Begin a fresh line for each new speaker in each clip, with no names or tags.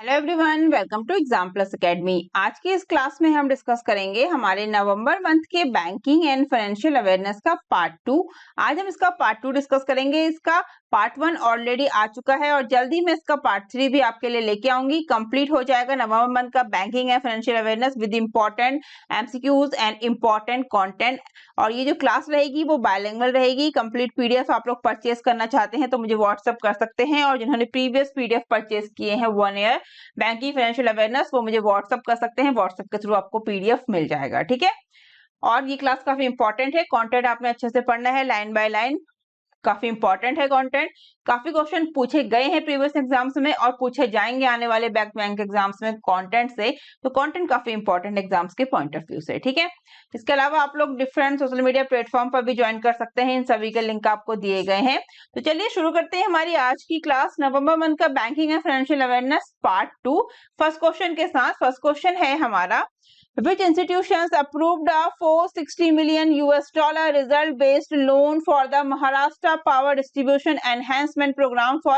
Hello everyone, welcome to exam plus academy. आज की इस क्लास में हम डिस्कस करेंगे हमारे नवंबर मंथ के बैंकिंग एंड फाइनेंशियल अवेयरनेस का पार्ट 2। आज हम इसका पार्ट 2 डिस्कस करेंगे। इसका पार्ट 1 ऑलरेडी आ चुका है और जल्दी मैं इसका पार्ट 3 भी आपके लिए लेके आऊंगी। कंप्लीट हो जाएगा नवंबर मंथ का banking and financial awareness with important MCQs and important content. और ये जो क्लास रहेगी वो बायलिंगुअल रहेगी। कंप्लीट पीडीएफ आप लोग परचेज करना चाहते हैं तो मुझे व्हाट्सअप कर सकते हैं, और जिन्होंने प्रीवियस पीडीएफ परचेज किए हैं 1 ईयर बैंकिंग फाइनेंशियल अवेयरनेस वो मुझे व्हाट्सअप कर सकते हैं। व्हाट्सअप के थ्रू आपको पीडीएफ मिल जाएगा, ठीक है। और ये क्लास काफी इंपॉर्टेंट है, कंटेंट आपने अच्छे से पढ़ना है लाइन बाय लाइन। काफी इंपॉर्टेंट है कंटेंट। काफी क्वेश्चन पूछे गए हैं प्रीवियस एग्जाम्स में और पूछे जाएंगे आने वाले बैंक एग्जाम्स में कंटेंट से। तो कंटेंट काफी इंपॉर्टेंट एग्जाम्स के पॉइंट ऑफ व्यू से, ठीक है। इसके अलावा आप लोग डिफरेंट सोशल मीडिया प्लेटफॉर्म पर भी ज्वाइन कर सकते हैं। इन सभी के लिंक आपको दिए गए हैं। तो चलिए शुरू करते हैं हमारी आज की क्लास, नवंबर मंथ का banking and financial awareness part 2 first question के साथ। फर्स्ट क्वेश्चन है हमारा, which institutions approved a $460 million result-based loan for the Maharashtra Power Distribution Enhancement Program for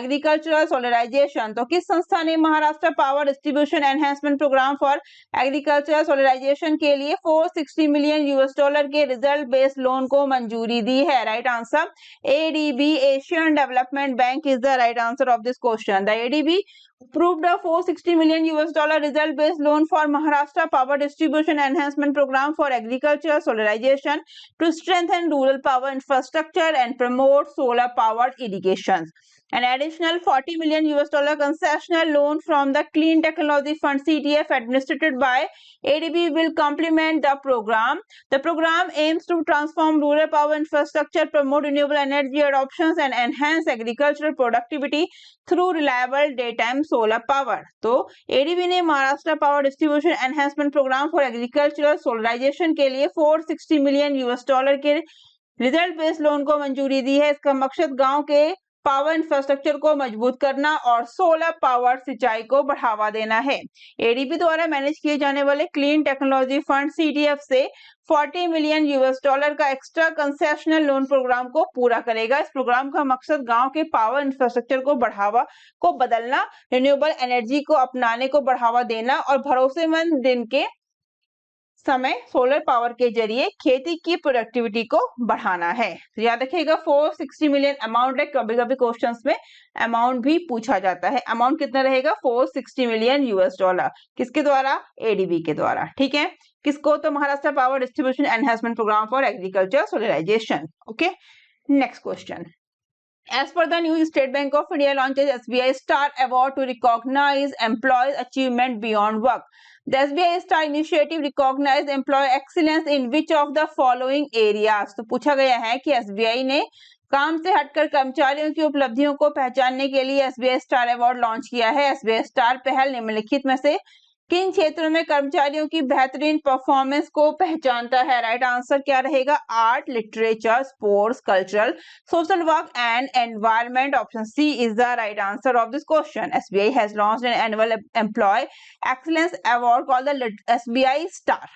Agricultural Solarization? तो किस संस्था ने Maharashtra power distribution enhancement programme for agricultural solarization के लिए $460 मिलियन के रिजल्ट बेस्ड लोन को मंजूरी दी है? Right answer ADB, Asian development bank is the right answer of this question. The ADB approved a $460 million result-based loan for Maharashtra Power Distribution Enhancement Program for Agricultural Solarization to strengthen rural power infrastructure and promote solar-powered irrigation. An additional $40 million concessional loan from the Clean Technology Fund (CTF) administered by ADB will complement the program. The program aims to transform rural power infrastructure, promote renewable energy adoptions, and enhance agricultural productivity through reliable day time solar power. तो ADB ने Maharashtra power distribution enhancement programme for agricultural solarization के लिए $460 million के result based loan को मंजूरी दी है। इसका मकसद गांव के पावर इंफ्रास्ट्रक्चर को मजबूत करना और सोलर पावर सिंचाई को बढ़ावा देना है। एडीबी द्वारा मैनेज किए जाने वाले क्लीन टेक्नोलॉजी फंड सीटीएफ से $40 मिलियन का एक्स्ट्रा कंसेशनल लोन प्रोग्राम को पूरा करेगा। इस प्रोग्राम का मकसद गांव के पावर इंफ्रास्ट्रक्चर को बदलना, रिन्यूएबल एनर्जी को अपनाने को बढ़ावा देना और भरोसेमंद दिन के समय सोलर पावर के जरिए खेती की प्रोडक्टिविटी को बढ़ाना है। तो याद रखिएगा 460 मिलियन अमाउंट है। कभी कभी क्वेश्चंस में अमाउंट भी पूछा जाता है। अमाउंट कितना रहेगा? $460 मिलियन। किसके द्वारा? एडीबी के द्वारा, ठीक है। किसको? तो Maharashtra power distribution enhancement programme for agriculture solarization. Okay, next question. As per the news, State Bank of India launches SBI Star Award to recognize employees' achievement beyond work. The SBI Star initiative recognizes employee excellence in which of the following areas? तो पूछा गया है कि SBI ने काम से हटकर कर्मचारियों की उपलब्धियों को पहचानने के लिए SBI Star अवार्ड लॉन्च किया है। SBI Star पहल निम्नलिखित में से किन क्षेत्रों में कर्मचारियों की बेहतरीन परफॉर्मेंस को पहचानता है? राइट आंसर क्या रहेगा? Art, literature, sports, cultural, social work and environment. Option C is the right answer of this question. SBI has launched an annual employee excellence award called the SBI Star.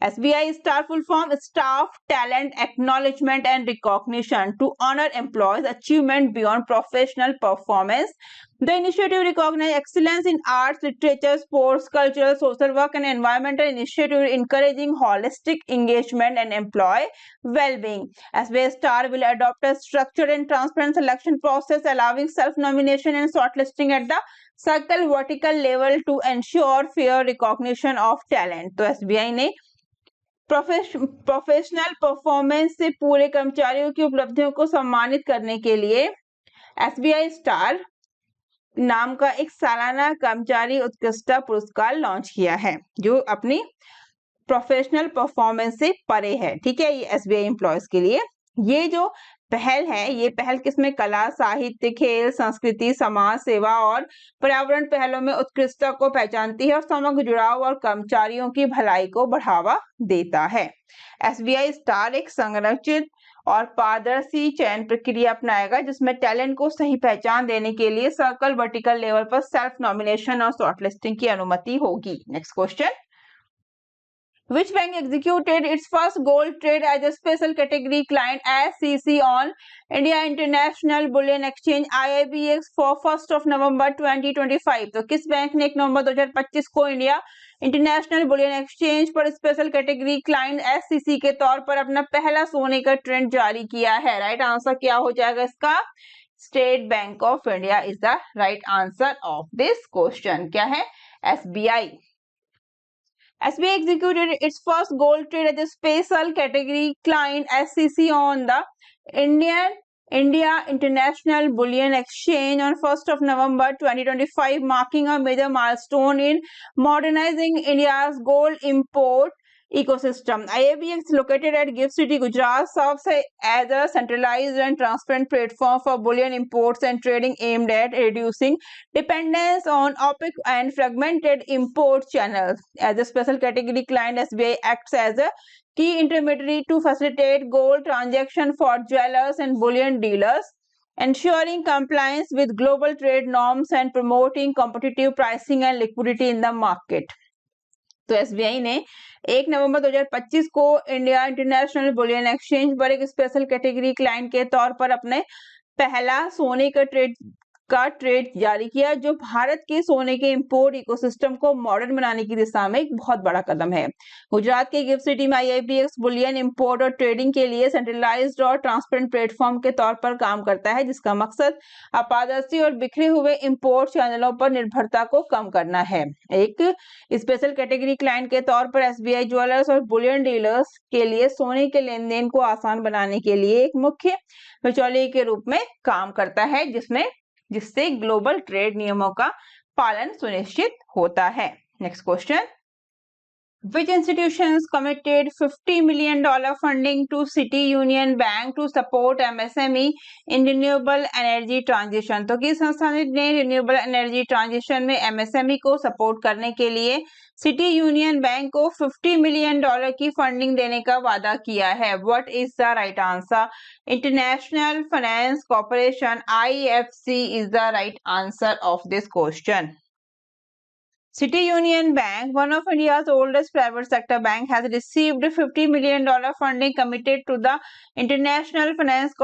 SBI Star full form Staff Talent Acknowledgement and Recognition to honor employees' achievement beyond professional performance. The initiative recognizes excellence in arts, literature, sports, cultural, social work, and environmental initiative encouraging holistic engagement and employee well-being. SBI Star will adopt a structured and transparent selection process, allowing self-nomination and shortlisting at the circle vertical level to ensure fair recognition of talent. तो SBI ने professional performance से पूरे कर्मचारियों की उपलब्धियों को सम्मानित करने के लिए SBI स्टार नाम का एक सालाना कर्मचारी उत्कृष्टता पुरस्कार लॉन्च किया है, जो अपनी प्रोफेशनल परफॉर्मेंस से परे है, ठीक है। ये SBI एम्प्लॉयज के लिए ये जो पहल है, ये पहल किसमें? कला, साहित्य, खेल, संस्कृति, समाज सेवा और पर्यावरण पहलों में उत्कृष्टता को पहचानती है और समग्र जुड़ाव और कर्मचारियों की भलाई को बढ़ावा देता है। SBI स्टार एक संरचित और पारदर्शी चयन प्रक्रिया अपनाएगा जिसमें टैलेंट को सही पहचान देने के लिए सर्कल वर्टिकल लेवल पर सेल्फ नॉमिनेशन और शॉर्टलिस्टिंग की अनुमति होगी। Next question. Which bank executed its first gold trade as a special category client SCC on India International Bullion Exchange IIBX for 1st of November 2025? तो किस bank ने 1 नवंबर 2025 को India international bullion exchange पर special category client SCC के तौर पर अपना पहला सोने का ट्रेड जारी किया है? राइट आंसर क्या हो जाएगा इसका? State bank of India is the right answer of this question. क्या है? SBI. SBI executed its first gold trade as a special category client SCC on the India International Bullion Exchange on 1st of November 2025, marking a major milestone in modernizing India's gold import ecosystem. IIBX, located at GIFT City, Gujarat, serves as a centralized and transparent platform for bullion imports and trading aimed at reducing dependence on opaque and fragmented import channels. As a special category client, SBI acts as a key intermediary to facilitate gold transaction for jewelers and bullion dealers, ensuring compliance with global trade norms and promoting competitive pricing and liquidity in the market. तो SBI ने 1 नवंबर 2025 को India international bullion exchange पर एक special category client के तौर पर अपने पहला सोने का ट्रेड जारी किया, जो भारत के सोने के इंपोर्ट इकोसिस्टम को मॉडर्न बनाने की दिशा में एक बहुत बड़ा कदम है। गुजरात के गिफ्ट सिटी में IIBX बुलियन इंपोर्ट और ट्रेडिंग के लिए सेंट्रलाइज्ड और ट्रांसपेरेंट प्लेटफॉर्म के तौर पर काम करता है, जिसका मकसद अपारदर्शी और बिखरे हुए इंपोर्ट चैनलों पर निर्भरता को कम करना है। एक स्पेशल कैटेगरी क्लाइंट के तौर पर SBI ज्वेलर्स और बुलियन डीलर्स के लिए सोने के लेन देन को आसान बनाने के लिए एक मुख्य बिचौलिए के रूप में काम करता है, जिससे ग्लोबल ट्रेड नियमों का पालन सुनिश्चित होता है। Next question, Which institutions committed $50 million funding to City Union Bank to support MSME in renewable energy transition? तो किस संस्था ने रिन्यूएबल एनर्जी ट्रांजिशन में MSME को सपोर्ट करने के लिए सिटी यूनियन बैंक को $50 मिलियन की फंडिंग देने का वादा किया है? What is the right answer? International finance corporation IFC is the right answer of this question. City Union Bank, one of India's oldest private sector bank, has received $50 million funding committed to the International Finance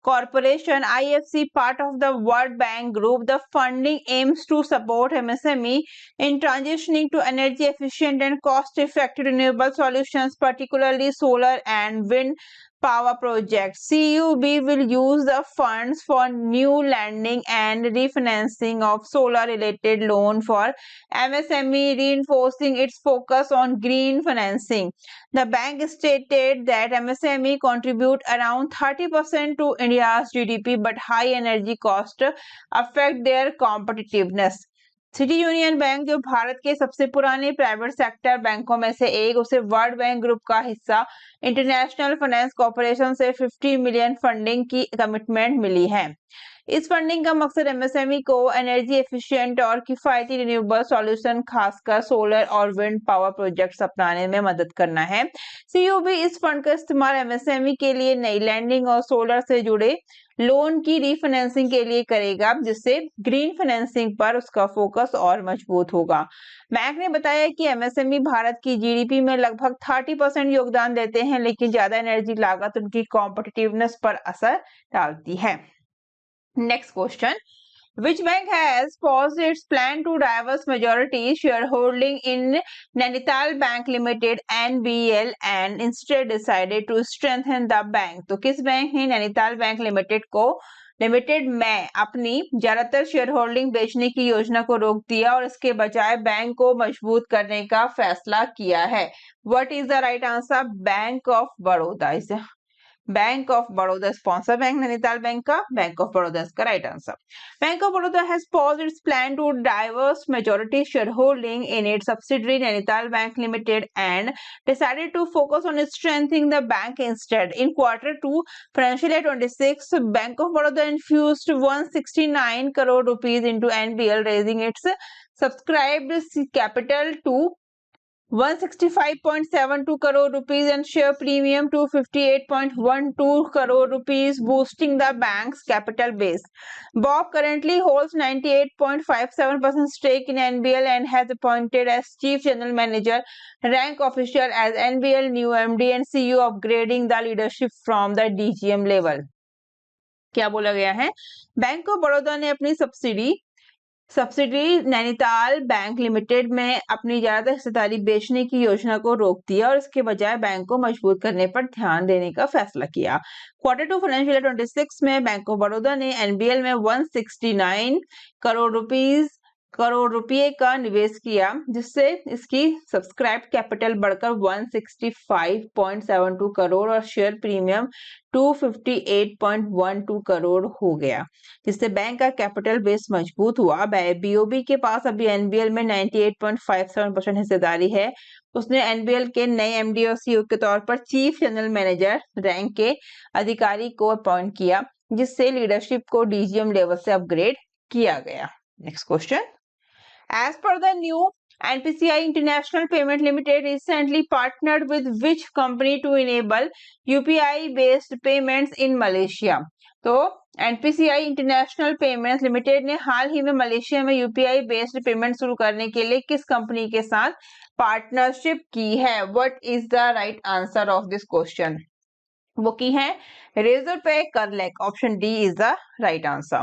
Corporation IFC, part of the World Bank Group. The funding aims to support MSME in transitioning to energy efficient and cost-effective renewable solutions, particularly solar and wind power projects. CUB will use the funds for new lending and refinancing of solar-related loan for MSME, reinforcing its focus on green financing. The bank stated that MSME contribute around 30% to India's GDP, but high energy costs affect their competitiveness. City union bank, जो भारत के सबसे पुराने private sector बैंकों में से एक, उसे world bank group का हिस्सा इंटरनेशनल फाइनेंस कॉर्पोरेशन से 50 मिलियन फंडिंग की कमिटमेंट मिली है। इस फंडिंग का मकसद MSME को एनर्जी एफिशिएंट और किफायती रिन्यूएबल सॉल्यूशन, खासकर सोलर और विंड पावर प्रोजेक्ट्स अपनाने में मदद करना है। CUB इस फंड का इस्तेमाल MSME के लिए नई लैंडिंग और सोलर से जुड़े लोन की रीफाइनेंसिंग के लिए करेगा, जिससे ग्रीन फाइनेंसिंग पर उसका फोकस और मजबूत होगा। बैंक ने बताया कि MSME भारत की GDP में लगभग 30% योगदान देते हैं, लेकिन ज्यादा एनर्जी लागत उनकी कॉम्पिटिटिवनेस पर असर डालती है। Next question, which bank has paused its plan to divest majority shareholding in Nainital Bank Limited NBL and instead decided to strengthen the bank? तो किस बैंक ने नैनीताल बैंक लिमिटेड में अपनी ज्यादातर शेयर होल्डिंग बेचने की योजना को रोक दिया और इसके बजाय बैंक को मजबूत करने का फैसला किया है? What is the right answer? Bank of Baroda is bank of Baroda sponsor bank Nainital bank का बैंक ऑफ बड़ौदा इसका right answer. Bank of Baroda has paused its plan to divest majority shareholding in its subsidiary Nainital Bank Limited and decided to focus on strengthening the bank instead. In Q2 financial year 26, Bank of Baroda infused 169 crore rupees into NBL, raising its subscribed capital to 165.72 crore rupees and share premium to 58.12 crore rupees, boosting the bank's capital base. Bob currently holds 98.57% stake in NBL and has appointed as Chief General Manager, rank official as NBL new MD and CEO, upgrading the leadership from the DGM level. क्या बोला गया है? Bank of Baroda ने अपनी subsidiary Nainital bank limited में अपनी ज्यादा हिस्सेदारी बेचने की योजना को रोक दिया और इसके बजाय बैंक को मजबूत करने पर ध्यान देने का फैसला किया। Q2 फाइनेंशियल ईयर 26 में बैंक ऑफ बड़ौदा ने एनबीएल में 169 करोड़ रुपए का निवेश किया, जिससे इसकी सब्सक्राइब कैपिटल बढ़कर 165.72 करोड़ और शेयर प्रीमियम 258.12 करोड़ हो गया, जिससे बैंक का कैपिटल बेस मजबूत हुआ। बीओबी के पास अभी एनबीएल में 98.57% हिस्सेदारी है। उसने एनबीएल के नए एमडी और सीईओ के तौर पर चीफ जनरल मैनेजर रैंक के अधिकारी को अपॉइंट किया, जिससे लीडरशिप को डीजीएम लेवल से अपग्रेड किया गया। Next question, as per the new NPCI International Payment Limited recently partnered with which company to enable UPI based payments in Malaysia? तो NPCI International Payments Limited ने हाल ही में Malaysia में UPI based payment शुरू करने के लिए किस कंपनी के साथ पार्टनरशिप की है? What is the right answer of this question? वो की है Razorpay Kerlek. Option D is the right answer.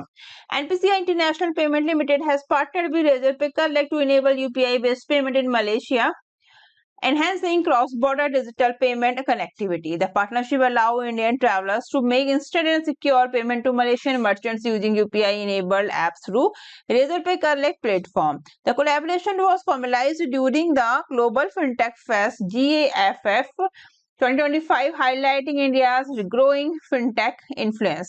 NPCI International Payment Limited has partnered with Razorpay Kerlek to enable UPI-based payment in Malaysia, enhancing cross-border digital payment connectivity. The partnership allows Indian travelers to make instant and secure payment to Malaysian merchants using UPI-enabled apps through Razorpay Kerlek platform. The collaboration was formalized during the Global FinTech Fest (GAFF) 2025, highlighting India's growing fintech influence.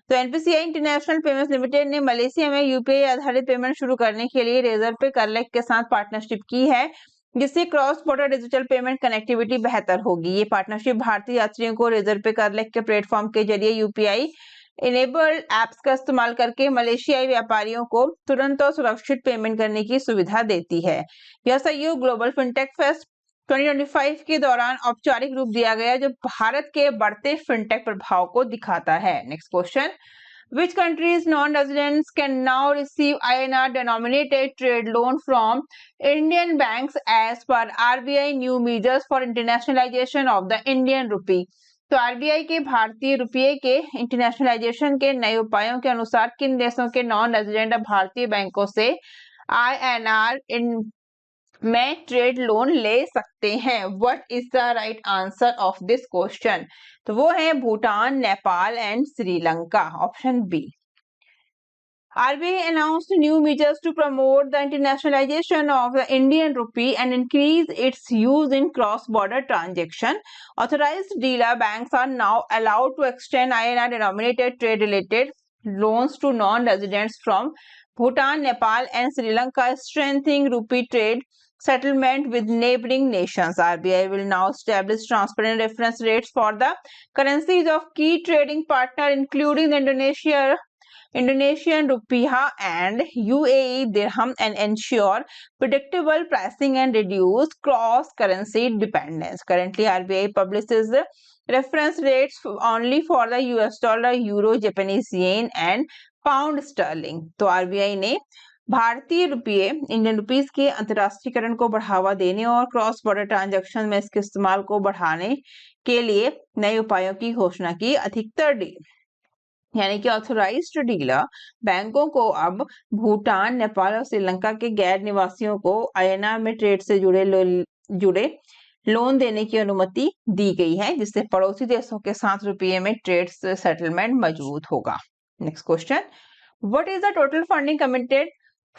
तो NPCI international payments limited ने Malaysia में UPI आधारित payment शुरू करने के लिए Razorpay करलेक के साथ पार्टनरशिप की है, जिससे cross border digital payment connectivity बेहतर होगी। ये पार्टनरशिप भारतीय यात्रियों को रेजरपे करलेक के प्लेटफॉर्म के जरिए यूपीआई इनेबल्ड एप्स का इस्तेमाल करके मलेशियाई व्यापारियों को तुरंत और सुरक्षित पेमेंट करने की सुविधा देती है। यह सहयोग ग्लोबल फिनटेक फेस्ट 2025 के दौरान औपचारिक रूप दिया गया, जो भारत के बढ़ते फिनटेक प्रभाव को दिखाता है। Next question, which countries non-residents can now receive INR denominated trade loan from Indian banks as per RBI new measures for internationalization of the Indian rupee? तो आरबीआई के भारतीय रुपये के इंटरनेशनलाइजेशन के नए उपायों के अनुसार किन देशों के नॉन रेजिडेंट भारतीय बैंकों से INR में ट्रेड लोन ले सकते हैं? What is the right answer of this question? तो वो है Bhutan, Nepal and Sri Lanka. Option B. RBI announced new measures to promote the internationalization of the Indian rupee and increase its use in cross-border transaction. Authorized dealer banks are now allowed to extend INR denominated trade-related loans to non-residents from Bhutan, Nepal and Sri Lanka, strengthening rupee trade settlement with neighboring nations. RBI will now establish transparent reference rates for the currencies of key trading partners, including the Indonesian rupiah and UAE dirham, and ensure predictable pricing and reduce cross-currency dependence. Currently, RBI publishes reference rates only for the US dollar, euro, Japanese yen and pound sterling. तो RBI ने भारतीय रुपये Indian rupees के अंतर्राष्ट्रीयकरण को बढ़ावा देने और cross border transaction में इसके इस्तेमाल को बढ़ाने के लिए नए उपायों की घोषणा की। अधिकतर डील यानी कि ऑथोराइज्ड डीलर बैंकों को अब भूटान, नेपाल और श्रीलंका के गैर निवासियों को आईएनआर में ट्रेड से जुड़े लोन देने की अनुमति दी गई है, जिससे पड़ोसी देशों के साथ रुपये में ट्रेड सेटलमेंट मजबूत होगा। Next question, what is the total funding committed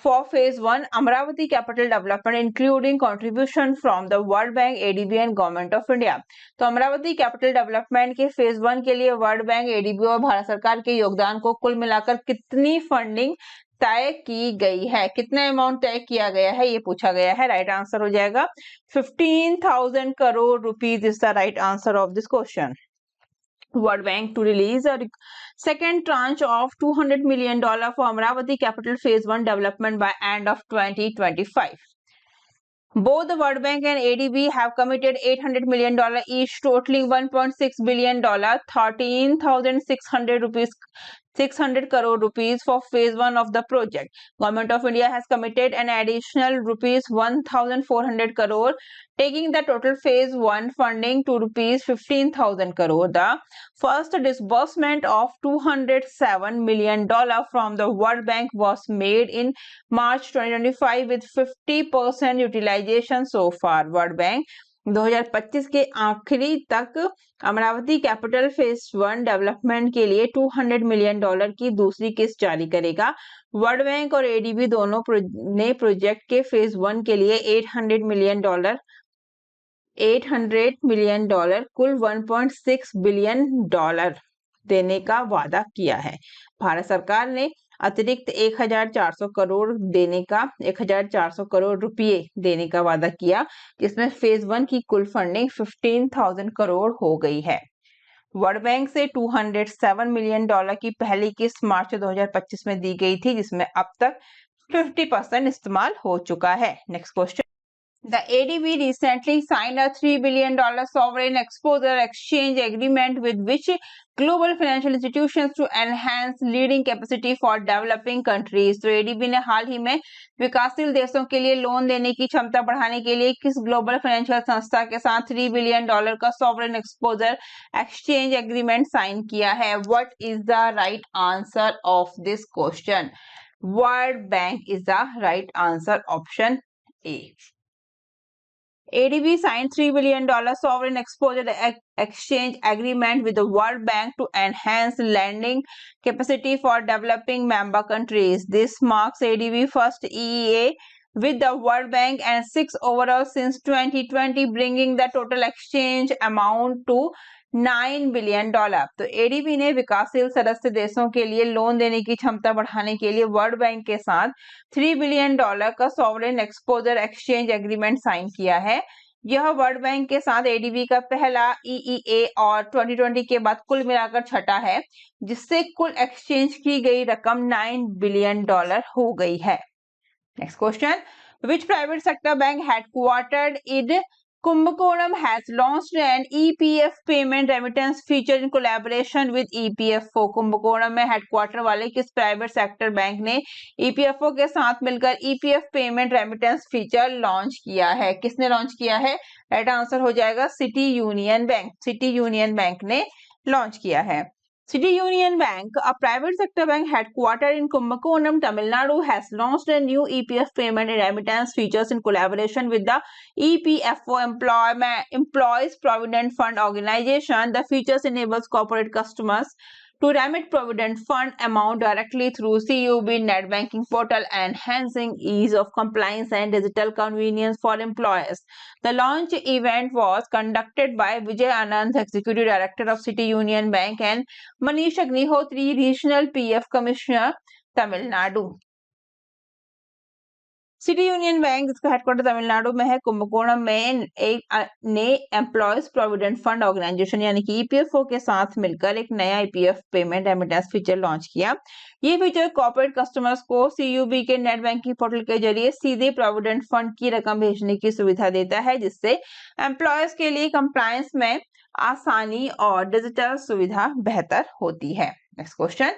for phase 1 Amaravati capital development including contribution from the World Bank, ADB and Government of India? तो अमरावती कैपिटल डेवलपमेंट के फेज 1 के लिए वर्ल्ड बैंक, एडीबी और भारत सरकार के योगदान को कुल मिलाकर कितनी फंडिंग तय की गई है? कितना अमाउंट तय किया गया है, ये पूछा गया है। राइट आंसर हो जाएगा 15,000 crore rupees is the right answer of this question. World Bank to release a second tranche of $200 million for Amaravati Capital Phase 1 development by end of 2025. Both the World Bank and ADB have committed $800 million each, totaling $1.6 billion, 13,600 crore rupees for phase 1 of the project. Government of India has committed an additional rupees 1,400 crore, taking the total phase 1 funding to rupees 15,000 crore. The first disbursement of $207 million from the World Bank was made in March 2025 with 50% utilization so far. World Bank 2025 के आखिरी तक Amravati capital phase 1 development के लिए $200 million की दूसरी किस्त जारी करेगा। वर्ल्ड बैंक और एडीबी दोनों ने प्रोजेक्ट के फेज 1 के लिए $800 मिलियन कुल $1.6 बिलियन देने का वादा किया है। भारत सरकार ने अतिरिक्त 1,400 करोड़ रुपए देने का वादा किया, जिसमें फेज 1 की कुल फंडिंग 15,000 करोड़ हो गई है। वर्ल्ड बैंक से $207 मिलियन की पहली किस्त मार्च 2025 में दी गई थी, जिसमें अब तक 50% इस्तेमाल हो चुका है। Next question, The ADB recently signed a $3 billion sovereign exposure exchange agreement with which global financial institutions to enhance leading capacity for developing countries. तो ADB ने हाल ही में विकासशील देशों के लिए लोन देने की क्षमता बढ़ाने के लिए किस ग्लोबल फाइनेंशियल संस्था के साथ $3 बिलियन का sovereign exposure exchange agreement sign किया है? What is the right answer of this question? World Bank is the right answer, option A. ADB signed $3 billion sovereign exposure exchange agreement with the World Bank to enhance lending capacity for developing member countries. This marks ADB's first EEA with the World Bank and 6 overall since 2020, bringing the total exchange amount to $9 billion. तो ADB ने विकासशील सदस्य देशों के लिए loan देने की क्षमता बढ़ाने के लिए वर्ल्ड बैंक के साथ $3 बिलियन का sovereign exposure exchange agreement sign किया है। यह वर्ल्ड बैंक के साथ एडीबी का पहला ईईए और 2020 के बाद कुल मिलाकर छठा है, जिससे कुल एक्सचेंज की गई रकम $9 बिलियन हो गई है। Next question, which private sector bank headquartered in Kumbakonam has launched an EPF payment remittance feature in collaboration with EPFO? Kumbakonam में हेडक्वार्टर वाले किस प्राइवेट सेक्टर बैंक ने EPFO के साथ मिलकर EPF payment remittance feature launch किया है? किसने लॉन्च किया है? राइट आंसर हो जाएगा city union bank. City union bank ने लॉन्च किया है। City Union Bank, a private sector bank headquartered in Kumbakonam, Tamil Nadu, has launched a new EPF payment and remittance features in collaboration with the EPFO Employees Provident Fund Organization. The features enables corporate customers to remit provident fund amount directly through CUB net banking portal, enhancing ease of compliance and digital convenience for employers. The launch event was conducted by Vijay Anand, Executive Director of City Union Bank, and Manish Agnihotri, Regional PF Commissioner, Tamil Nadu. City union bank, जिसका headquarter Tamil Nadu में है, कुंभकोणम में ने employees provident fund organisation यानी कि EPFO के साथ मिलकर एक नया EPF payment remittance feature launch किया। ये फीचर कॉर्पोरेट कस्टमर्स को सीयूबी के नेट बैंकिंग पोर्टल के जरिए सीधे प्रोविडेंट फंड की रकम भेजने की सुविधा देता है, जिससे एम्प्लॉयज के लिए कंप्लायंस में आसानी और डिजिटल सुविधा बेहतर होती है। Next question,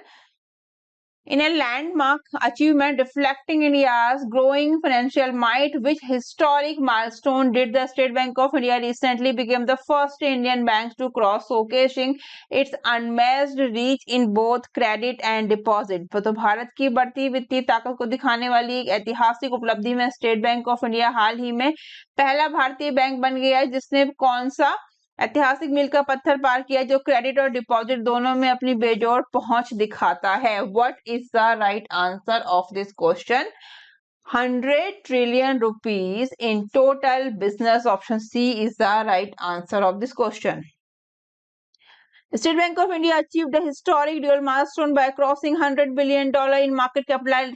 in a landmark achievement reflecting India's growing financial might, which historic milestone did the State Bank of India recently become the first Indian bank to cross, showcasing its unmatched reach in both credit and deposit? तो भारत की बढ़ती वित्तीय ताकत को दिखाने वाली एक ऐतिहासिक उपलब्धि में स्टेट बैंक ऑफ इंडिया हाल ही में पहला भारतीय बैंक बन गया है, जिसने कौन सा ऐतिहासिक मील का पत्थर पार किया जो क्रेडिट और डिपॉजिट दोनों में अपनी बेजोड़ पहुंच दिखाता है? What is the right answer of this question? 100 trillion rupees in total business, option C is the right answer of this question. State Bank of India achieved a historic dual milestone by crossing $100 billion in market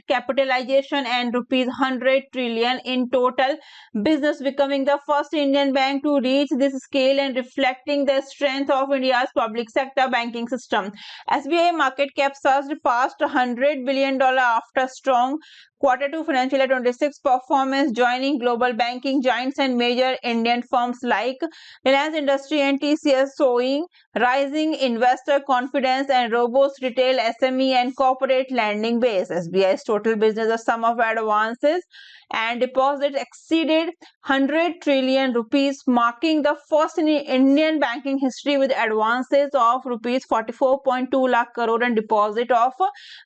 capitalization and rupees 100 trillion in total business, becoming the first Indian bank to reach this scale and reflecting the strength of India's public sector banking system. SBI market cap surged past $100 billion after strong Quarter 2 financial year 26 performance, joining global banking giants and major Indian firms like Reliance Industry and TCS, showing rising investor confidence and robust retail, SME and corporate lending base. SBI's total business, the sum of advances and deposits, exceeded 100 trillion rupees, marking the first in Indian banking history with advances of rupees 44.2 lakh crore and deposit of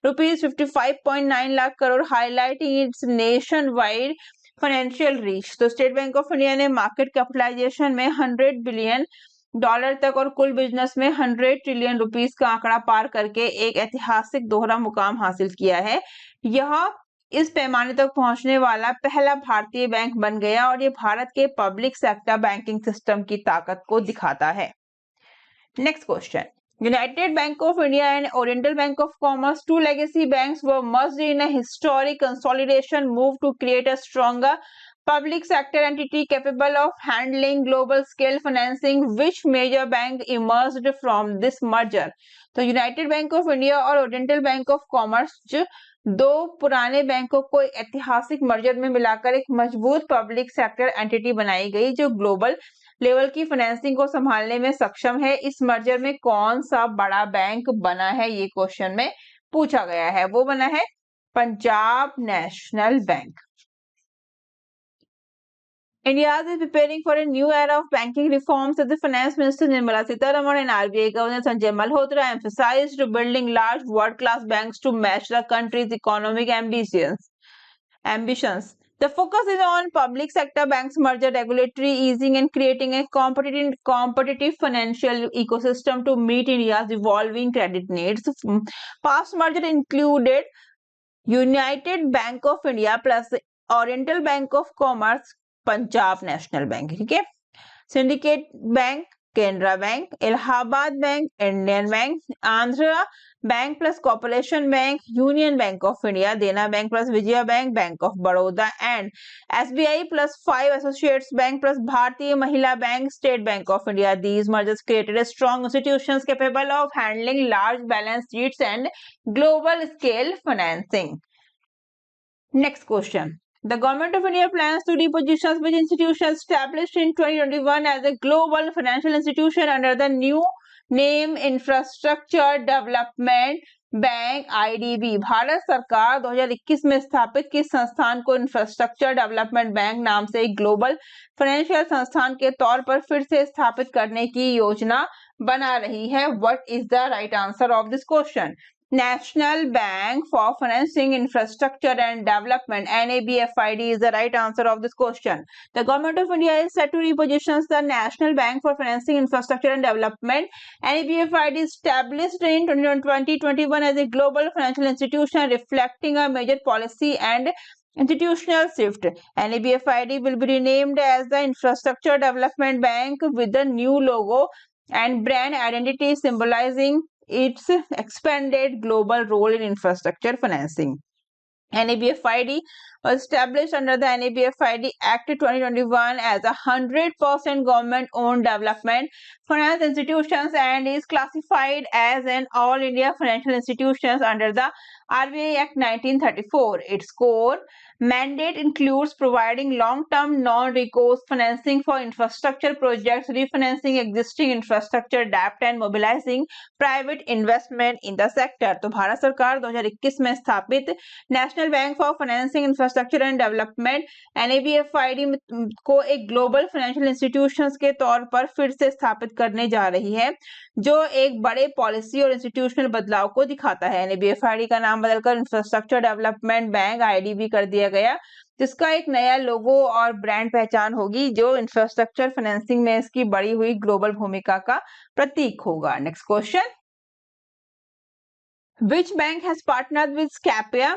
rupees 55.9 lakh crore, highlighting its nationwide financial reach. तो state bank of India ने market capitalisation में 100 billion dollar तक और कुल business में 100 trillion rupees का आंकड़ा पार करके एक ऐतिहासिक दोहरा मुकाम हासिल किया है। यह इस पैमाने तक पहुंचने वाला पहला भारतीय बैंक बन गया और ये भारत के पब्लिक सेक्टर बैंकिंग सिस्टम की ताकत को दिखाता है। Next question, United Bank of India and Oriental Bank of Commerce, two legacy banks, were merged in a historic consolidation move to create a stronger public sector entity capable of handling global scale financing. Which major bank emerged from this merger? तो United bank of India और oriental bank of commerce, जो दो पुराने बैंकों को ऐतिहासिक merger में मिलाकर एक मजबूत पब्लिक सेक्टर एंटिटी बनाई गई जो ग्लोबल लेवल की फाइनेंसिंग को संभालने में सक्षम है। इस मर्जर में कौन सा बड़ा बैंक बना है, ये क्वेश्चन में पूछा गया है। वो बना है Punjab national bank. India is preparing for a new era of banking reforms, as the Finance Minister Nirmala Sitharaman and RBI Governor Sanjay Malhotra emphasized building large world-class banks to match the country's economic ambitions. The focus is on public sector banks merger, regulatory easing, and creating a competitive financial ecosystem to meet India's evolving credit needs. Past merger included United Bank of India plus Oriental Bank of Commerce, Punjab national bank, ठीक है, syndicate bank, Canara bank, Allahabad bank, Indian bank, Andhra bank plus corporation bank, union bank of India, Dena bank plus Vijaya bank, bank of Baroda and SBI plus 5 associates bank plus Bharatiya Mahila bank, state bank of India. These mergers created a strong institutions capable of handling large balance sheets and global scale financing. Next question. The Government of India plans to reposition which institution established in 2021 as a global financial institution under the new name Infrastructure Development bank, IDB. Bharat सरकार 2021 में स्थापित किस संस्थान को infrastructure development bank नाम से एक global financial संस्थान के तौर पर फिर से स्थापित करने की योजना बना रही है? What is the right answer of this question? National Bank for Financing Infrastructure and Development, NABFID, is the right answer of this question. The Government of India is set to reposition the National Bank for Financing Infrastructure and Development, NABFID, established in 2021 as a global financial institution, reflecting a major policy and institutional shift. NABFID will be renamed as the Infrastructure Development Bank with the new logo and brand identity symbolizing its expanded global role in infrastructure financing. NABFID was established under the NABFID Act 2021 as a 100% government-owned development finance institutions and is classified as an all-India financial institutions under the RBI Act 1934. Its core mandate includes providing long-term non-recourse financing for infrastructure projects, refinancing existing infrastructure debt and mobilizing private investment in the sector. तो भारत सरकार 2021 में स्थापित national bank for financing infrastructure and development NABFID को एक global financial institutions के तौर पर फिर से स्थापित करने जा रही है, जो एक बड़े पॉलिसी और इंस्टीट्यूशनल बदलाव को दिखाता है। NABFID का नाम बदलकर इंफ्रास्ट्रक्चर डेवलपमेंट बैंक IDB कर दिया गया, जिसका एक नया लोगो और ब्रांड पहचान होगी, जो इंफ्रास्ट्रक्चर फाइनेंसिंग में इसकी बढ़ी हुई ग्लोबल भूमिका का प्रतीक होगा। Next question, which bank has partnered with Scapia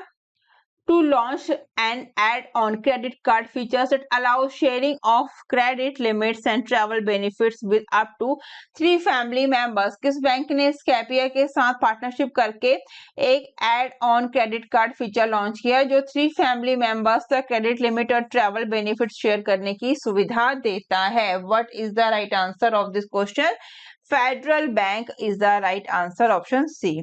to launch an add-on credit card features that allow sharing of credit limits and travel benefits with up to 3 family members? किस bank ने Scapia के साथ partnership करके एक add-on credit card feature launch किया जो 3 family members तक credit limit और ट्रैवल बेनिफिट शेयर करने की सुविधा देता है? What is the right answer of this question? Federal Bank is the right answer, option C.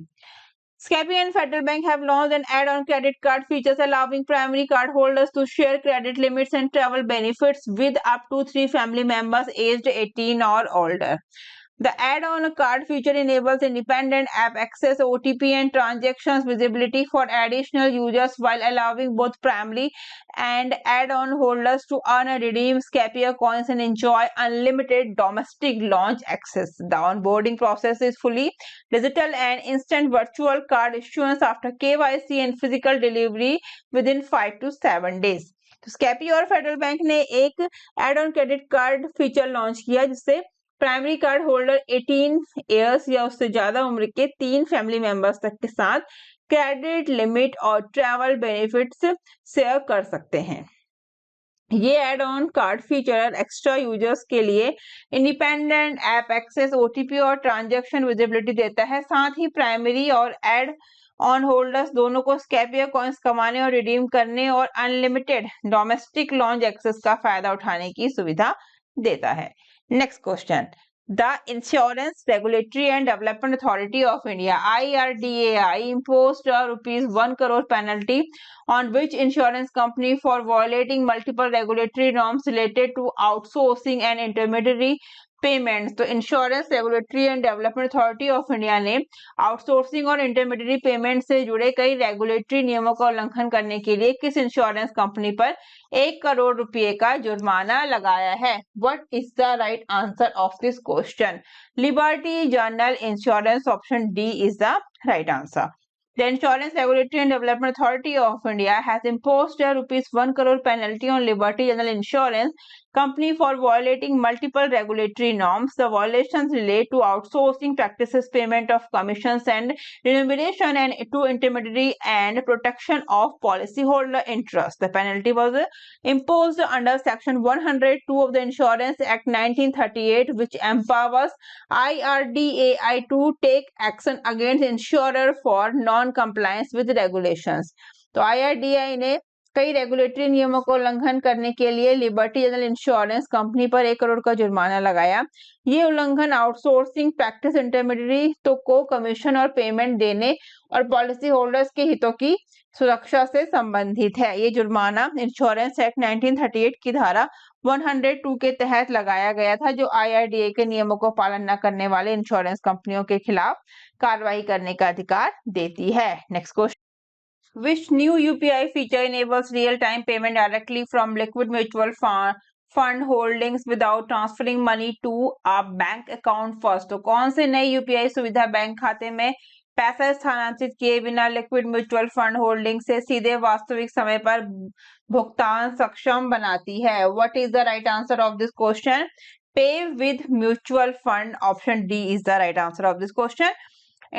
SCBI and Federal Bank have launched an add-on credit card features allowing primary card holders to share credit limits and travel benefits with up to 3 family members aged 18 or older. The add-on card feature enables independent app access, OTP, and transactions visibility for additional users while allowing both primary and add-on holders to earn and redeem Scapia coins and enjoy unlimited domestic launch access. The onboarding process is fully digital and instant virtual card issuance after KYC and physical delivery within 5 to 7 days. तो स्कैपी और federal bank ने एक add on credit card feature launch किया जिससे primary card holder 18 years या उससे ज्यादा उम्र के 3 फैमिली मेंबर्स तक के साथ क्रेडिट लिमिट और ट्रैवल बेनिफिट्स शेयर कर सकते हैं। ये add on card feature extra users के लिए इंडिपेंडेंट ऐप एक्सेस, ओटीपी और ट्रांजैक्शन विजिबिलिटी देता है। साथ ही प्राइमरी और एड ऑन होल्डर्स दोनों को स्कैपिया कॉइन्स कमाने और रिडीम करने और अनलिमिटेड डोमेस्टिक लॉन्च एक्सेस का फायदा उठाने की सुविधा देता है। Next question, The Insurance Regulatory and Development Authority of India (IRDAI) imposed a ₹1 crore penalty on which insurance company for violating multiple regulatory norms related to outsourcing and intermediary payments. तो insurance regulatory and development authority of India ने outsourcing और intermediary payment से जुड़े कई regulatory नियमों का उल्लंघन करने के लिए किस इंश्योरेंस कंपनी पर 1 करोड़ रुपए का जुर्माना लगाया है? What is the right answer of this question? Liberty general insurance, option D is the right answer. The Insurance Regulatory and Development Authority of India has imposed a ₹1 crore penalty on Liberty General Insurance Company for violating multiple regulatory norms. The violations relate to outsourcing practices, payment of commissions and remuneration, and to intermediary and protection of policyholder interest. The penalty was imposed under Section 102 of the Insurance Act 1938, which empowers IRDAI to take action against insurer for non-compliance with regulations. तो IRDAI ने कई regulatory नियमों को उल्लंघन करने के लिए liberty general insurance company पर 1 करोड़ का जुर्माना लगाया। ये उल्लंघन आउटसोर्सिंग प्रैक्टिस, इंटरमीडियरी तो को कमीशन और पेमेंट देने और पॉलिसी होल्डर्स के हितों की सुरक्षा से संबंधित है। ये जुर्माना इंश्योरेंस एक्ट 1938 की धारा 102 के तहत लगाया गया था, जो IRDAI के नियमों को पालन न करने वाले इंश्योरेंस कंपनियों के खिलाफ कार्रवाई करने का अधिकार देती है। Next question, which new UPI feature enables real-time payment directly from liquid mutual fund holdings without transferring money to a bank account first? तो कौन से नई UPI सुविधा बैंक खाते में पैसा स्थानांतरित किए बिना लिक्विड म्यूचुअल फंड होल्डिंग से सीधे वास्तविक समय पर भुगतान सक्षम बनाती है? What is the right answer of this question? Pay with mutual fund, option D is the right answer of this question.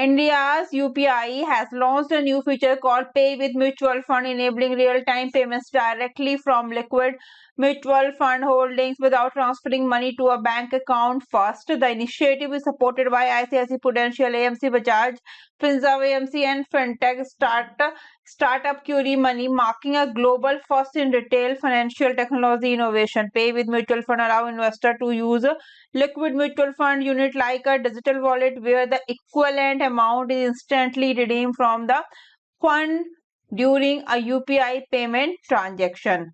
India's UPI has launched a new feature called Pay with Mutual Fund, enabling real-time payments directly from liquid mutual fund holdings without transferring money to a bank account first. The initiative is supported by ICICI Prudential, AMC Bajaj, Finserv AMC, and fintech startup Curie Money, marking a global first in retail financial technology innovation. Pay with Mutual Fund allow investor to use liquid mutual fund unit like a digital wallet where the equivalent amount is instantly redeemed from the fund during a UPI payment transaction.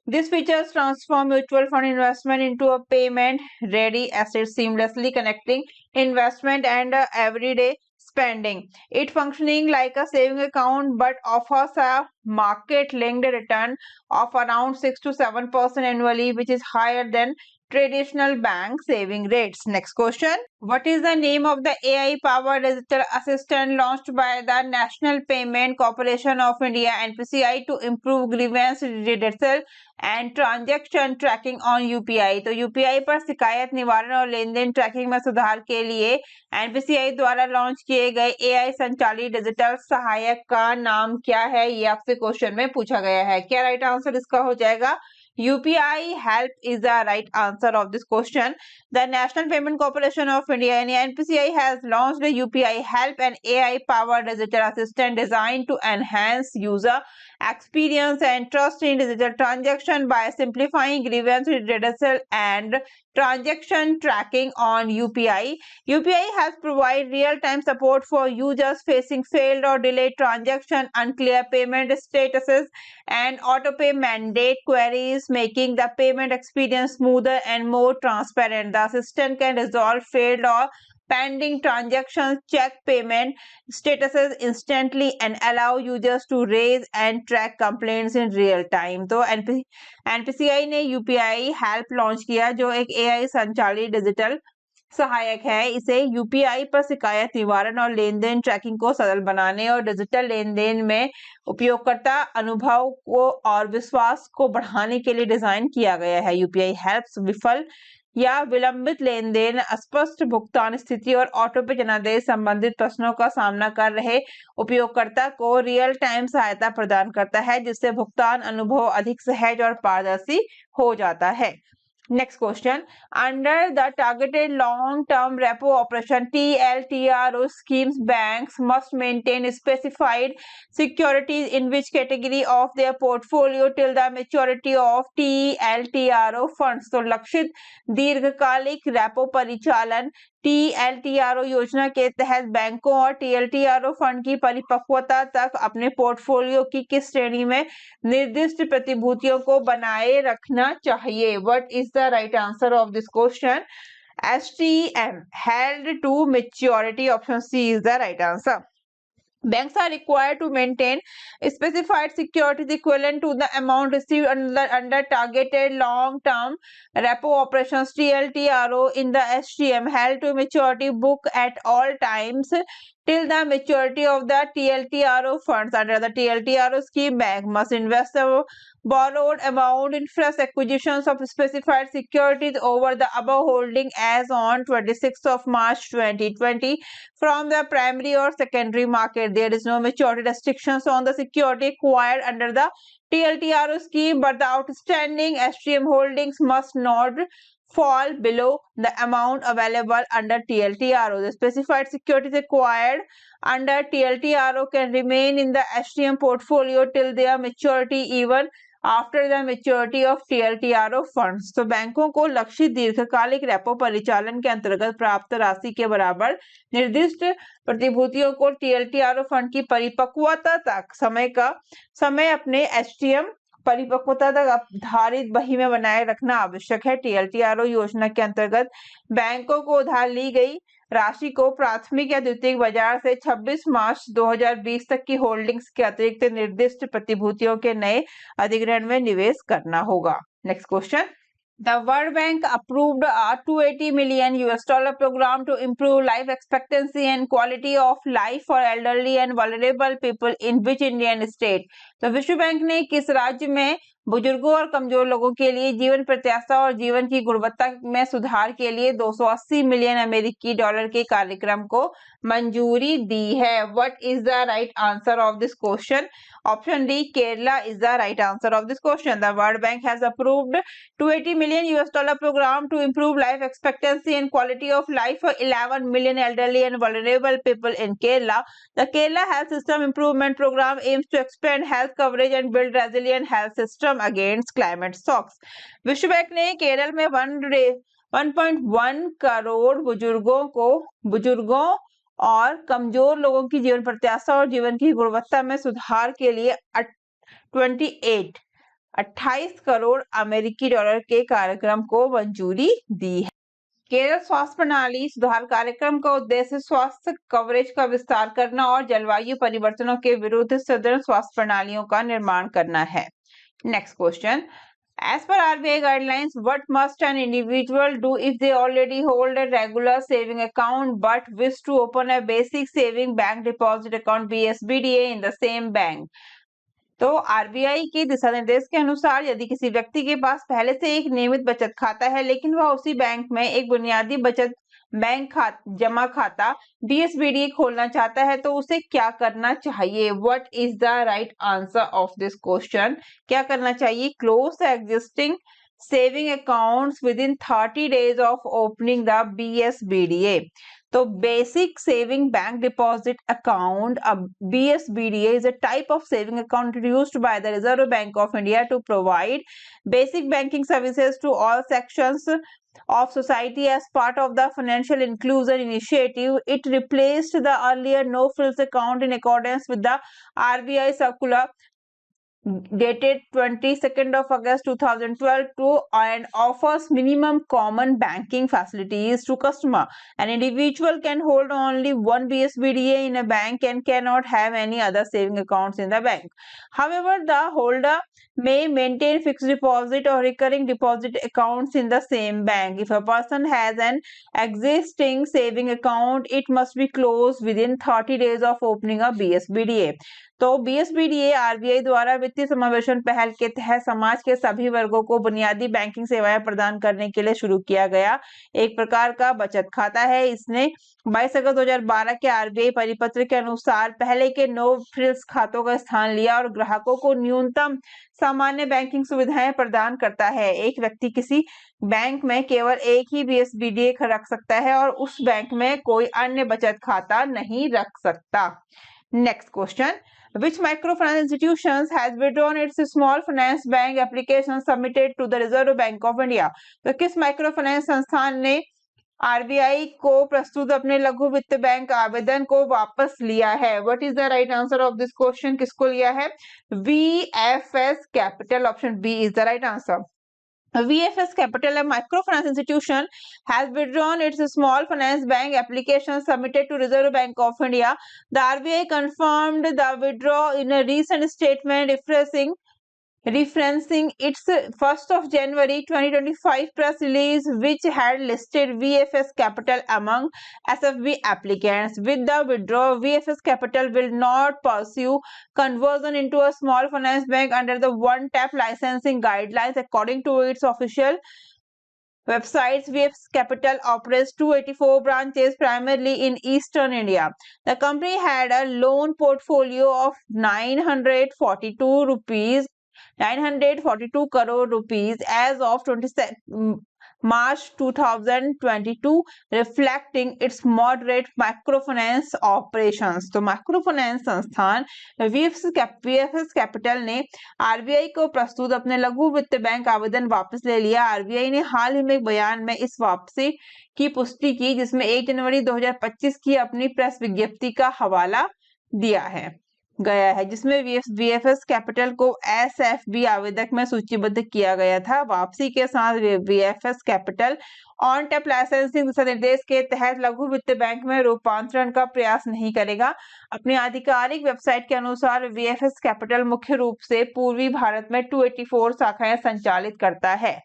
This feature transforms mutual fund investment into a payment-ready asset, seamlessly connecting investment and everyday spending. It functioning like a saving account but offers a market-linked return of around 6 to 7% annually, which is higher than traditional bank saving rates. Next question. What is the name of the AI-powered digital assistant launched by the National Payment Corporation of India (NPCI) to improve grievance redressal and transaction tracking on UPI? तो UPI पर शिकायत निवारण और लेनदेन trekking में सुधार के लिए NPCI द्वारा लॉन्च किए गए AI संचालित डिजिटल सहायक का नाम क्या है? ये आपसे क्वेश्चन में पूछा गया है। क्या राइट आंसर इसका हो जाएगा? UPI Help is the right answer of this question. The National Payment Corporation of India (NPCI) has launched the UPI Help, an AI-powered digital assistant designed to enhance user experience and trust in digital transaction by simplifying grievance redressal and transaction tracking on UPI. UPI has provided real-time support for users facing failed or delayed transaction, unclear payment statuses, and auto-pay mandate queries, making the payment experience smoother and more transparent. The assistant can resolve failed or pending transactions, check payment statuses instantly, and allow users to raise and track complaints in real time. तो NPCI ने UPI help launch किया, जो एक AI संचालित digital सहायक है। इसे UPI पर शिकायत निवारण और लेन देन ट्रैकिंग को सरल बनाने और डिजिटल लेन देन में उपयोगकर्ता अनुभव को और विश्वास को बढ़ाने के लिए डिजाइन किया गया है। यूपीआई हेल्प्स विफल या विलंबित लेन देन, अस्पष्ट भुगतान स्थिति और ऑटो पे जनादेश संबंधित प्रश्नों का सामना कर रहे उपयोगकर्ता को रियल टाइम सहायता प्रदान करता है, जिससे भुगतान अनुभव अधिक सहज और पारदर्शी हो जाता है। Next question. Under the targeted long-term repo operation (TLTRO) schemes, banks must maintain specified securities in which category of their portfolio till the maturity of TLTRO funds. तो लक्षित दीर्घकालिक रेपो परिचालन TLTRO योजना के तहत बैंकों और TLTRO फंड की परिपक्वता तक अपने पोर्टफोलियो की किस श्रेणी में निर्दिष्ट प्रतिभूतियों को बनाए रखना चाहिए? What is the right answer of this question? STM, held to maturity. Option C is the right answer. Banks are required to maintain specified securities equivalent to the amount received under targeted long-term repo operations (TLTRO) in the STM held to maturity book at all times till the maturity of the TLTRO funds. Under the TLTRO scheme, bank must invest the borrowed amount in fresh acquisitions of specified securities over the above holding as on 26th of March 2020 from the primary or secondary market. There is no maturity restrictions on the security acquired under the TLTRO scheme, but the outstanding STM holdings must not fall below the amount available under TLTRO. The specified securities acquired under TLTRO can remain in the STM portfolio till their maturity even after the maturity of TLTRO funds. तो बैंकों को लक्षित दीर्घकालिक repo परिचालन के अंतर्गत प्राप्त राशि के बराबर निर्दिष्ट प्रतिभूतियों को TLTRO फंड की परिपक्वता तक समय अपने STM परिपक्वता तक आधारित बही में बनाए रखना आवश्यक है। TLTRO योजना के अंतर्गत बैंकों को उधार ली गई राशि को प्राथमिक या द्वितीयक बाजार से 26 मार्च 2020 तक की होल्डिंग्स के अतिरिक्त निर्दिष्ट प्रतिभूतियों के नए अधिग्रहण में निवेश करना होगा। Next question. The World Bank approved a $280 million program to improve life expectancy and quality of life for elderly and vulnerable people in which Indian state? तो विश्व बैंक ने किस राज्य में बुजुर्गों और कमजोर लोगों के लिए जीवन प्रत्याशा और जीवन की गुणवत्ता में सुधार के लिए 280 मिलियन अमेरिकी डॉलर के कार्यक्रम को मंजूरी दी है? What is the right answer of this question? Option D, Kerala is the right answer of this question. The World Bank has approved $280 million program to improve life expectancy and quality of life for 11 million elderly and vulnerable people in Kerala. The Kerala Health System Improvement Program aims to expand health coverage and build resilient health system against climate shocks. विश्व bank ने केरल में 1.1 करोड़ बुजुर्गों और कमजोर लोगों की जीवन प्रत्याशा और जीवन की गुणवत्ता में सुधार के लिए 28 करोड़ अमेरिकी डॉलर के कार्यक्रम को मंजूरी दी है। केरल स्वास्थ्य प्रणाली सुधार कार्यक्रम का उद्देश्य स्वास्थ्य कवरेज का विस्तार करना और जलवायु परिवर्तनों के विरुद्ध सुदृढ़ स्वास्थ्य प्रणालियों का निर्माण करना है। Next question. As per RBI guidelines, what must an individual do if they already hold a regular saving account but wish to open a basic saving bank deposit account (BSBDA) in the same bank? तो RBI के दिशा निर्देश के अनुसार यदि किसी व्यक्ति के पास पहले से एक नियमित बचत खाता है लेकिन वह उसी बैंक में एक बुनियादी बचत बैंक जमा खाता BSBDA खोलना चाहता है तो उसे क्या करना चाहिए? What is the right answer of this question? क्या करना चाहिए? Close the existing saving accounts within 30 days of opening the BSBDA. So basic saving bank deposit account, a BSBDA is a type of saving account introduced by the Reserve Bank of India to provide basic banking services to all sections of society as part of the financial inclusion initiative. It replaced the earlier no frills account in accordance with the RBI circular dated 22nd of August 2012 and offers minimum common banking facilities to customer. An individual can hold only one BSBDA in a bank and cannot have any other saving accounts in the bank. However, the holder may maintain fixed deposit or recurring deposit accounts in the same bank. If a person has an existing saving account, it must be closed within 30 days of opening a BSBDA. तो बीएसबीडीए RBI द्वारा वित्तीय समावेशन पहल के तहत समाज के सभी वर्गों को बुनियादी बैंकिंग सेवाएं प्रदान करने के लिए शुरू किया गया एक प्रकार का बचत खाता है। इसने 22 अगस्त 2012 के आरबीआई परिपत्र के अनुसार पहले के नो फ्रिल्स खातों का स्थान लिया और ग्राहकों को न्यूनतम सामान्य बैंकिंग सुविधाएं प्रदान करता है। एक व्यक्ति किसी बैंक में केवल एक ही बीएसबीडीए रख सकता है और उस बैंक में कोई अन्य बचत खाता नहीं रख सकता। Next question. Which microfinance institutions has withdrawn its small finance bank application submitted to the Reserve Bank of India? तो किस माइक्रोफाइनेंस संस्थान ने आरबीआई को प्रस्तुत अपने लघु वित्त बैंक आवेदन को वापस लिया है? What is the right answer of this question? किसको लिया है? VFS Capital, option B is the right answer. VFS Capital, a microfinance institution, has withdrawn its small finance bank application submitted to Reserve Bank of India. The RBI confirmed the withdrawal in a recent statement referencing its 1st of January 2025 press release, which had listed VFS Capital among SFB applicants. With the withdrawal, VFS Capital will not pursue conversion into a small finance bank under the one-tap licensing guidelines. According to its official websites, VFS Capital operates 284 branches primarily in eastern India. The company had a loan portfolio of 942 crore rupees as of 27 March 2022, reflecting its moderate microfinance operations. तो microfinance संस्थान VFS capital ने RBI को प्रस्तुत अपने लघु वित्त bank आवेदन वापस ले लिया। आरबीआई ने हाल ही में एक बयान में इस वापसी की पुष्टि की, जिसमें 1 जनवरी 2025 की अपनी प्रेस विज्ञप्ति का हवाला दिया गया है, जिसमें VFS कैपिटल को SFB आवेदक में सूचीबद्ध किया गया था। वापसी के साथ VFS capital on tap licensing दिशा निर्देश के तहत लघु वित्त बैंक में रूपांतरण का प्रयास नहीं करेगा। अपनी आधिकारिक वेबसाइट के अनुसार VFS कैपिटल मुख्य रूप से पूर्वी भारत में 284 शाखाएं संचालित करता है।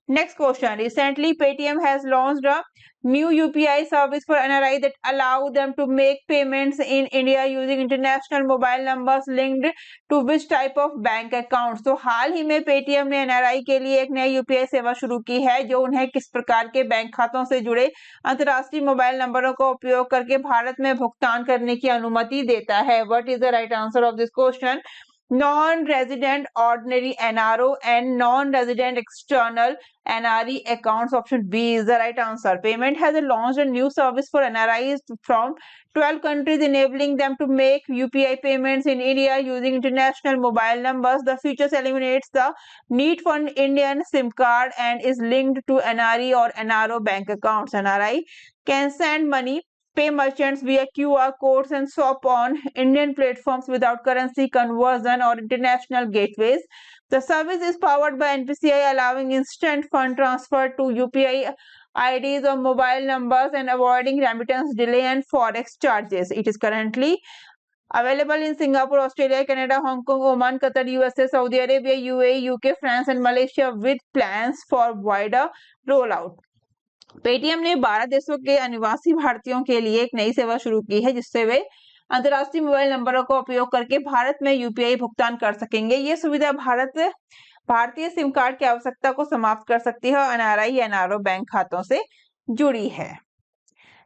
Next question. Recently, Paytm has launched a new UPI service for NRI that allow them to make payments in India using international mobile numbers linked to which type of bank accounts. तो हाल ही में Paytm ने NRI के लिए एक नई UPI सेवा शुरू की है, जो उन्हें किस प्रकार के बैंक खातों से जुड़े अंतर्राष्ट्रीय मोबाइल नंबरों का उपयोग करके भारत में भुगतान करने की अनुमति देता है। What is the right answer of this question? Non-resident ordinary NRO and non-resident external NRE accounts, option B is the right answer. Payment has launched a new service for NRIs from 12 countries, enabling them to make UPI payments in India using international mobile numbers. The feature eliminates the need for an Indian SIM card and is linked to NRE or NRO bank accounts. NRI can send money, pay merchants via QR codes and shop on Indian platforms without currency conversion or international gateways. The service is powered by NPCI, allowing instant fund transfer to UPI IDs or mobile numbers and avoiding remittance delay and forex charges. It is currently available in Singapore, Australia, Canada, Hong Kong, Oman, Qatar, USA, Saudi Arabia, UAE, UK, France and Malaysia, with plans for wider rollout. Paytm ने 12 देशों के अनिवासी भारतीयों के लिए एक नई सेवा शुरू की है, जिससे वे अंतर्राष्ट्रीय मोबाइल नंबरों का उपयोग करके भारत में यूपीआई भुगतान कर सकेंगे। ये सुविधा भारतीय सिम कार्ड की आवश्यकता को समाप्त कर सकती है और एनआरआई एनआरओ बैंक खातों से जुड़ी है।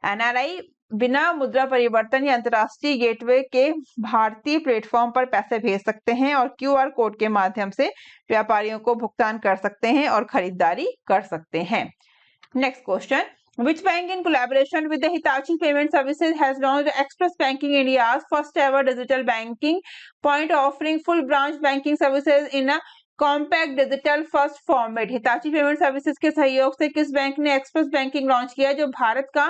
एनआरआई बिना मुद्रा परिवर्तन या अंतर्राष्ट्रीय गेटवे के भारतीय प्लेटफॉर्म पर पैसे भेज सकते हैं और क्यूआर कोड के माध्यम से व्यापारियों को भुगतान कर सकते हैं और खरीदारी कर सकते हैं। Next question, which bank in collaboration with the Hitachi Payment Services has launched Express Banking India's first ever digital banking point, offering full branch banking services in a compact digital first format. Hitachi payment services के सहयोग से किस bank ने express banking launch किया, जो भारत का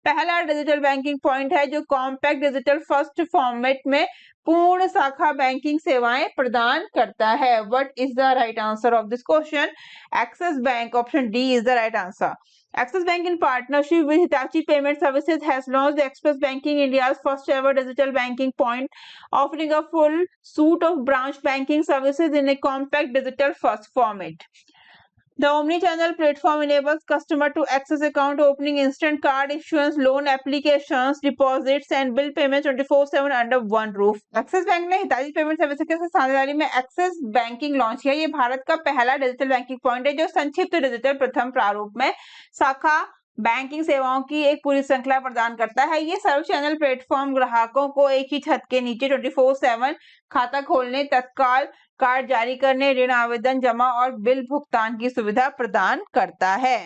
पहला digital banking point है जो कॉम्पैक्ट डिजिटल फर्स्ट फॉर्मेट में पूर्ण शाखा बैंकिंग सेवाएं प्रदान करता है। What is the right answer of this question? Axis bank, option D is the right answer. Axis Bank, in partnership with Hitachi Payment Services, has launched Express Banking, India's first ever digital banking point, offering a full suite of branch banking services in a compact digital first format. The omni-channel platform enables customer to access account opening, instant card issuance, loan applications, deposits and bill payments 24/7 under one roof. Axis Bank ने Hitachi payment services के साथ साझेदारी में axis banking launch किया। ये भारत का पहला digital banking point है जो संक्षिप्त डिजिटल प्रथम प्रारूप में शाखा बैंकिंग सेवाओं की एक पूरी श्रृंखला प्रदान करता है। ये सर्व चैनल प्लेटफॉर्म ग्राहकों को एक ही छत के नीचे 24/7 खाता खोलने, तत्काल कार्ड जारी करने, ऋण आवेदन, जमा और बिल भुगतान की सुविधा प्रदान करता है।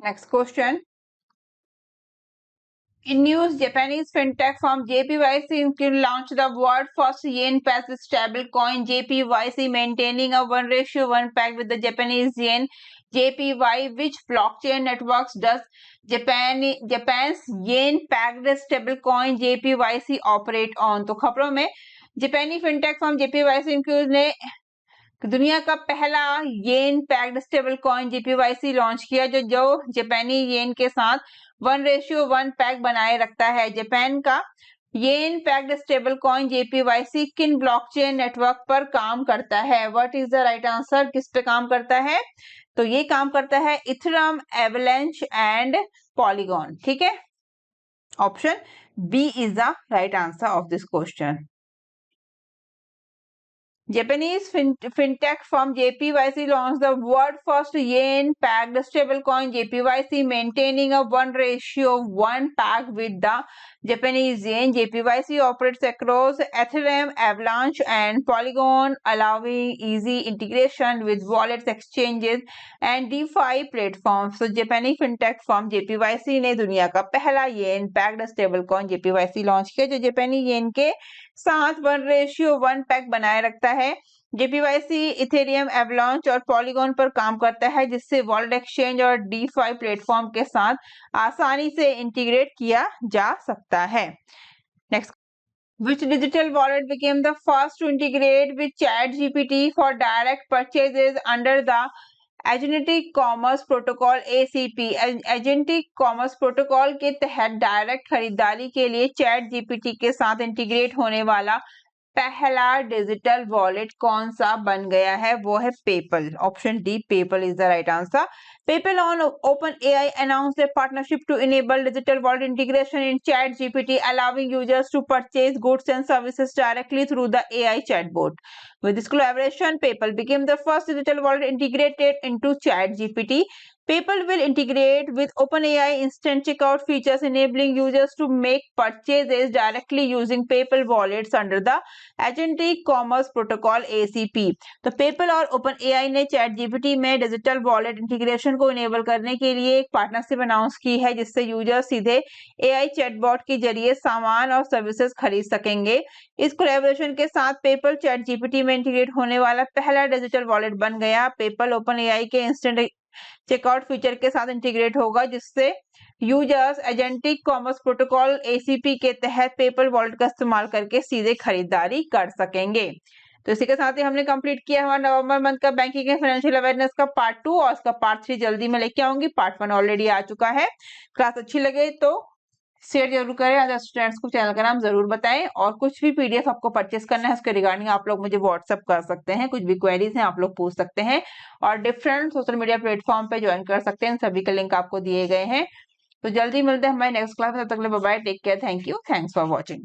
Next question, in news, Japanese fintech firm JPYC launched the world first yen-based stablecoin JPYC, maintaining a 1:1 peg with the Japanese yen JPY, which blockchain networks does Japan's yen-pegged stablecoin JPYC operate on? तो खबरों में जापानी fintech firm JPYC ने दुनिया का पहला yen pegged stable coin JPYC launch किया जो जापानी येन के साथ 1:1 पैक बनाए रखता है। जापान का येन पैक्ड स्टेबल कॉइन JPYC किन ब्लॉकचेन नेटवर्क पर काम करता है? What is the right answer? किस पे काम करता है? तो ये काम करता है इथेरियम, एवलांच एंड पॉलीगॉन। ठीक है, option B is the right answer of this question. Japanese fintech firm JPYC launched the world first yen-pegged stablecoin JPYC, maintaining a 1:1 peg with the Japanese yen. JPYC operates across Ethereum, Avalanche, and Polygon, allowing easy integration with wallets, exchanges, and DeFi platforms. So, Japanese fintech firm JPYC ने दुनिया का पहला yen-pegged stablecoin JPYC launch किया जो जापानी येन के साथ 1:1 pack बनाए रखता है। JPYC इथेरियम, एवलांच और पॉलीगॉन पर काम करता है जिससे वॉलेट, एक्सचेंज और DeFi प्लेटफॉर्म के साथ आसानी से इंटीग्रेट किया जा सकता है। Next, which digital wallet became the first to integrate with ChatGPT for direct purchases under the agentic commerce protocol ACP? Agentic commerce protocol के तहत डायरेक्ट खरीदारी के लिए चैट जीपीटी के साथ इंटीग्रेट होने वाला पहला डिजिटल वॉलेट कौन सा बन गया है? वो है PayPal. Option D, PayPal is the right answer. PayPal on OpenAI announced a partnership to enable digital wallet integration in ChatGPT, allowing users to purchase goods and services directly through the AI chatbot. With this collaboration, PayPal became the first digital wallet integrated into ChatGPT. PayPal will integrate with OpenAI instant checkout features, enabling users to make purchases directly using PayPal wallets under the Agentic Commerce Protocol ACP. तो PayPal और OpenAI ने ChatGPT में digital wallet integration को enable करने के लिए एक partnership announce की है जिससे यूजर सीधे AI चैटबॉट के जरिए सामान और सर्विसेज खरीद सकेंगे। इस कोलैबोरेशन के साथ PayPal ChatGPT में इंटीग्रेट होने वाला पहला डिजिटल वॉलेट बन गया। PayPal OpenAI के इंस्टेंट चेकआउट फीचर के साथ इंटीग्रेट होगा जिससे users agentic commerce protocol ACP के तहत पेपल वॉलेट का इस्तेमाल करके सीधे खरीदारी कर सकेंगे। तो इसी के साथ ही हमने कंप्लीट किया हमारा नवंबर मंथ का बैंकिंग एंड फाइनेंशियल अवेयरनेस का पार्ट 2 और उसका पार्ट 3 जल्दी में लेके आऊंगी। पार्ट 1 ऑलरेडी आ चुका है। क्लास अच्छी लगे तो शेयर जरूर करें, अदर स्टूडेंट्स को चैनल का नाम जरूर बताएं और कुछ भी PDF आपको परचेस करना है उसके रिगार्डिंग आप लोग मुझे व्हाट्सअप कर सकते हैं। कुछ भी क्वेरीज हैं आप लोग पूछ सकते हैं और डिफरेंट सोशल मीडिया प्लेटफॉर्म पे ज्वाइन कर सकते हैं। सभी के लिंक आपको दिए गए हैं। तो जल्दी मिलते हैं हमारे नेक्स्ट क्लास में। तब तक के लिए bye bye, take care, thank you, thanks for watching.